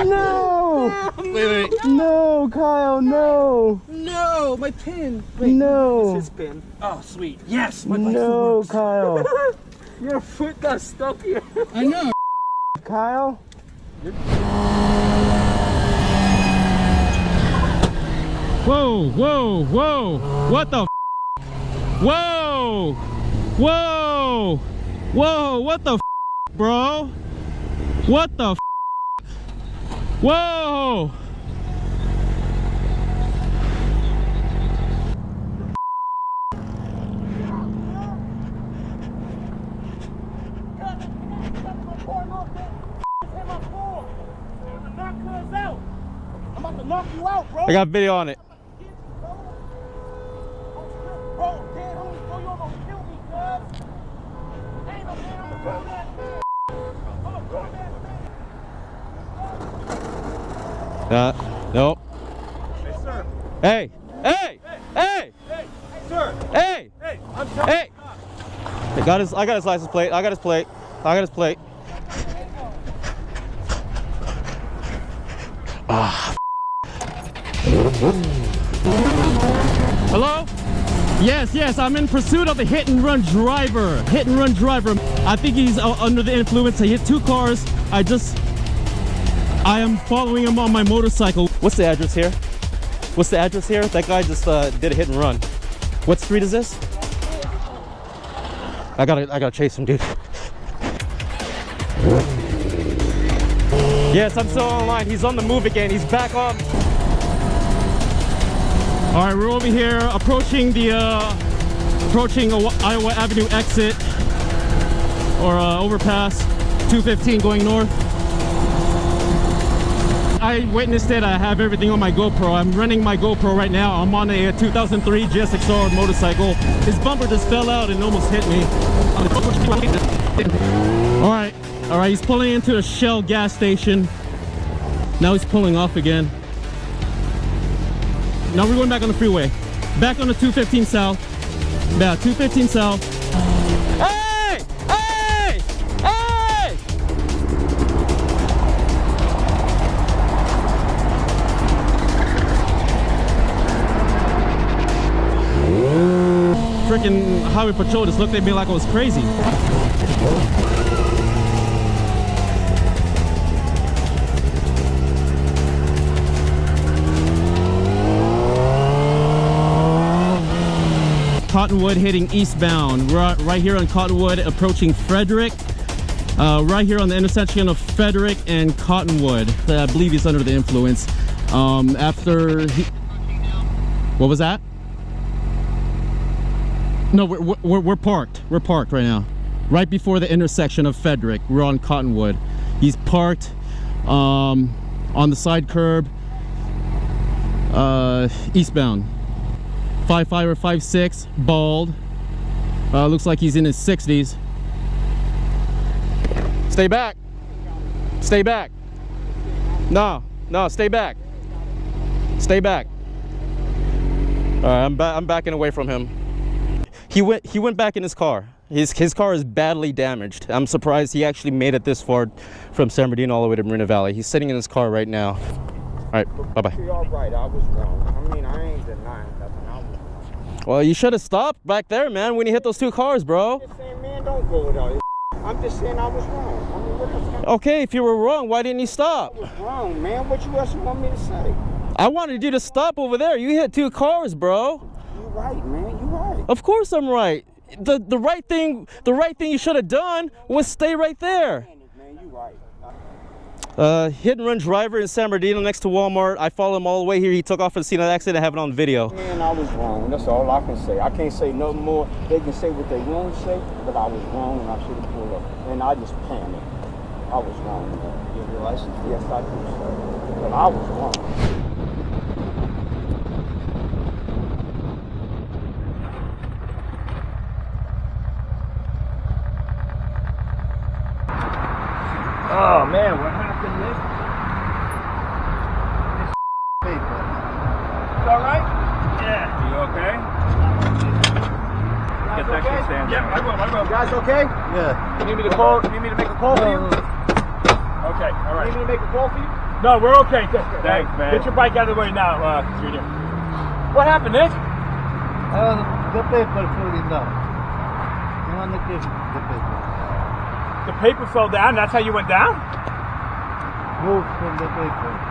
No! Wait. No, Kyle, no! No, my pin. Wait, No! this is his pin. Oh, sweet. Yes, my bike No, still Kyle. works. Your foot got stuck here. I know. Kyle? Whoa, whoa, whoa. What the f? Whoa! Whoa! Whoa, what the f, bro? What the f? Whoa! I'm about to knock you out, bro. I got video on it. Bro, dead homie, bro, you almost killed me, cuz. Ain't no man, I'm a grown ass man. I'm a grown ass man. Nope. Hey, sir. Hey! Hey! Hey! Hey, sir. Hey! Hey, I'm telling Hey! I got his license plate. I got his plate. Ah. Hello? Yes, I'm in pursuit of a hit-and-run driver. I think he's under the influence. He hit 2 cars. I am following him on my motorcycle. What's the address here? That guy just did a hit and run. What street is this? I gotta chase him, dude. Yes, I'm still online. He's on the move again. He's back on. All right, we're over here approaching the Iowa Avenue exit or overpass 215 going north. I witnessed it. I have everything on my GoPro. I'm running my GoPro right now. I'm on a 2003 GSXR motorcycle. His bumper just fell out and almost hit me. All right, he's pulling into a Shell gas station. Now he's pulling off again. Now we're going back on the freeway. Back on the 215 South. Yeah, 215 South. Hey! Hey! Hey! Freaking highway patrol just looked at me like I was crazy. Cottonwood heading eastbound. We're right here on Cottonwood approaching Frederick. Right here on the intersection of Frederick and Cottonwood. I believe he's under the influence. What was that? No, we're parked. We're parked right now. Right before the intersection of Frederick. We're on Cottonwood. He's parked on the side curb eastbound. 5'5" or 5'6", bald. Looks like he's in his 60s. Stay back. Stay back. No, stay back. Stay back. All right, I'm backing away from him. He went back in his car. His car is badly damaged. I'm surprised he actually made it this far from San Bernardino all the way to Marina Valley. He's sitting in his car right now. All right, bye-bye. You're all right, I was wrong. I mean, I ain't denying nothing. Well, you should have stopped back there, man, when you hit those 2 cars, bro. I'm just saying, man, don't go with all this. I'm just saying I was wrong. I mean, what else? Okay, if you were wrong, why didn't you stop? I was wrong, man. What you else want me to say? I wanted you to stop over there. You hit 2 cars, bro. You're right, man. You're right. Of course I'm right. The right thing you should have done was stay right there. Man, you're right. Hit and run driver in San Bernardino next to Walmart. I followed him all the way here. He took off from the scene of the accident. I have it on video. Man, I was wrong. That's all I can say. I can't say no more. They can say what they want to say, but I was wrong and I should have pulled up. And I just panicked. I was wrong, man. You have your license? Yes, I do, sir. But I was wrong. Oh man, what happened, Nick? It's alright? Yeah. You okay? Get that shit stand. Yeah, I will. You guys okay? Yeah. You need me to call? You need me to make a call for you? Okay, all right. You need me to make a call for you? No, we're okay. Thanks, man. Get your bike out of the way now, Junior. What happened, Nick? The paper falling down. You want to give the paper? The paper fell down. That's how you went down? Move from the paper.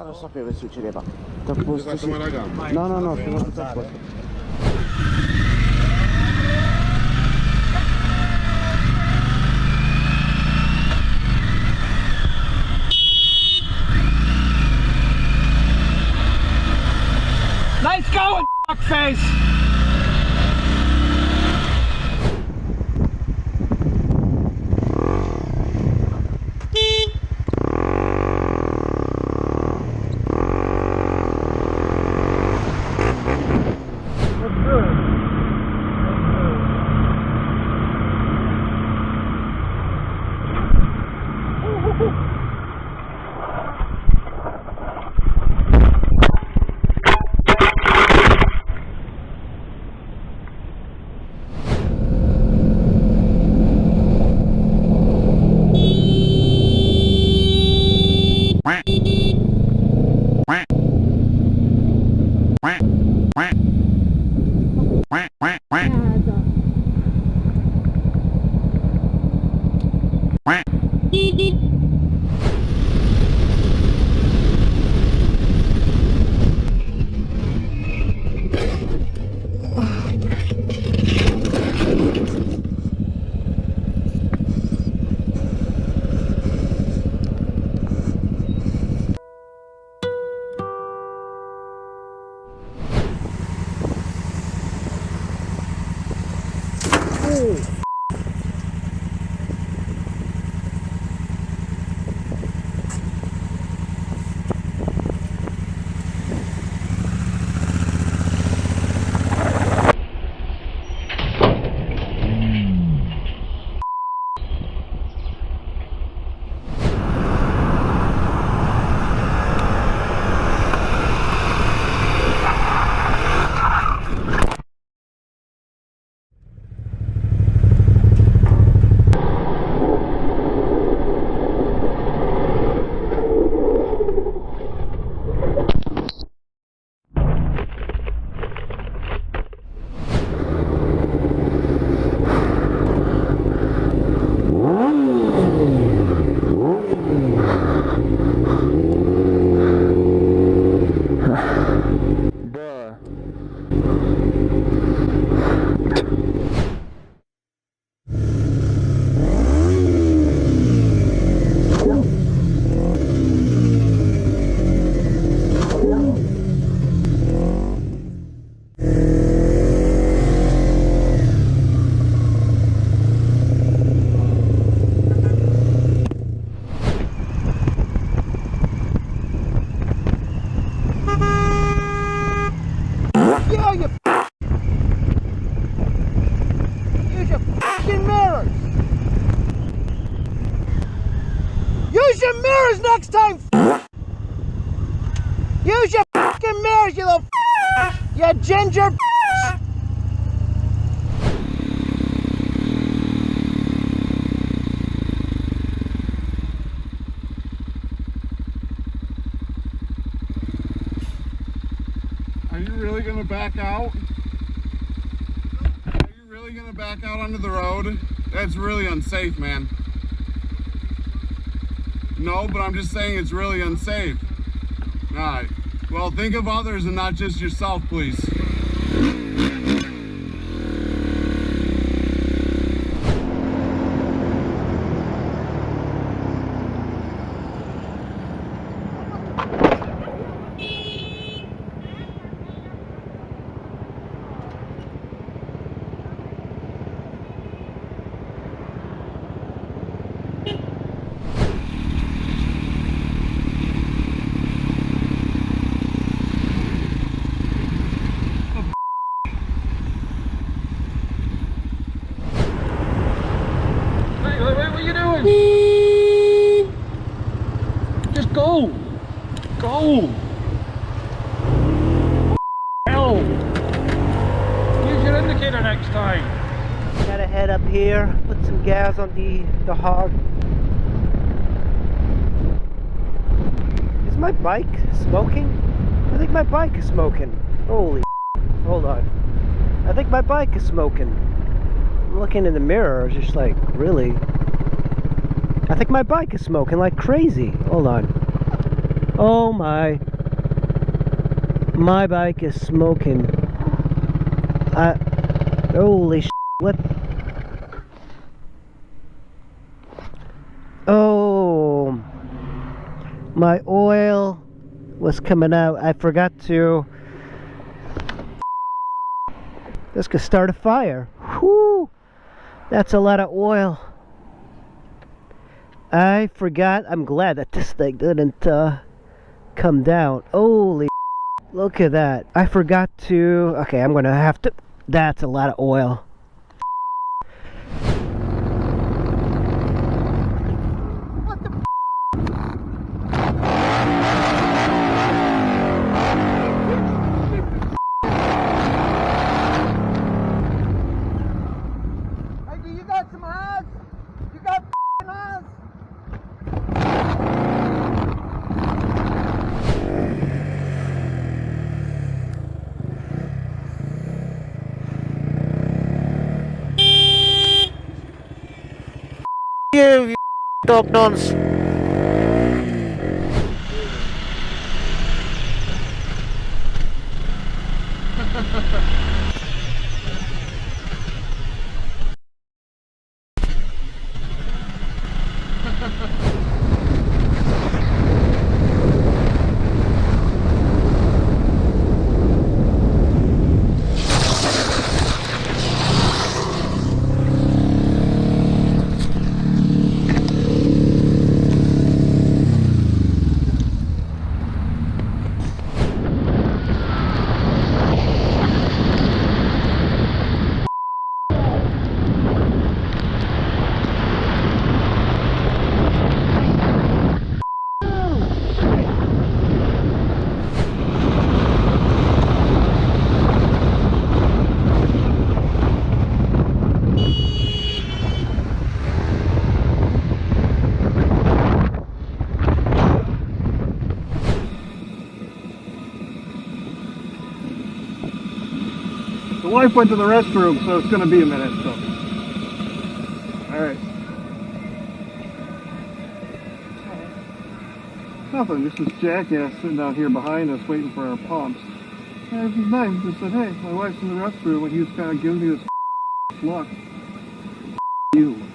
Lo sapevo che succedeva. No, sono tutto a posto. Nice going, fuckface! Use your mirrors next time! Use your fucking mirrors, you little you ginger Are you really gonna back out? Are you really gonna back out onto the road? That's really unsafe, man. No, but I'm just saying it's really unsafe. Alright. Well, think of others and not just yourself, please. doing? Just go. Go. Hell. Use your indicator next time. Gotta head up here, put some gas on the hog. Is my bike smoking? I think my bike is smoking. Holy hold on. I think my bike is smoking. I'm looking in the mirror, just like, really? I think my bike is smoking like crazy. Hold on. Oh my. My bike is smoking. Holy what? Oh, my oil was coming out. I forgot to. This could start a fire. Whoo! That's a lot of oil. I forgot. I'm glad that this thing didn't come down. Holy look at that. I forgot to. Okay, I'm gonna have to. That's a lot of oil. You dog nonce. The wife went to the restroom, so it's going to be a minute. So, all right. Nothing. Just this jackass sitting down here behind us, waiting for our pumps. And this is nice. Just said, "Hey, my wife's in the restroom," and he was kind of giving me this look. You.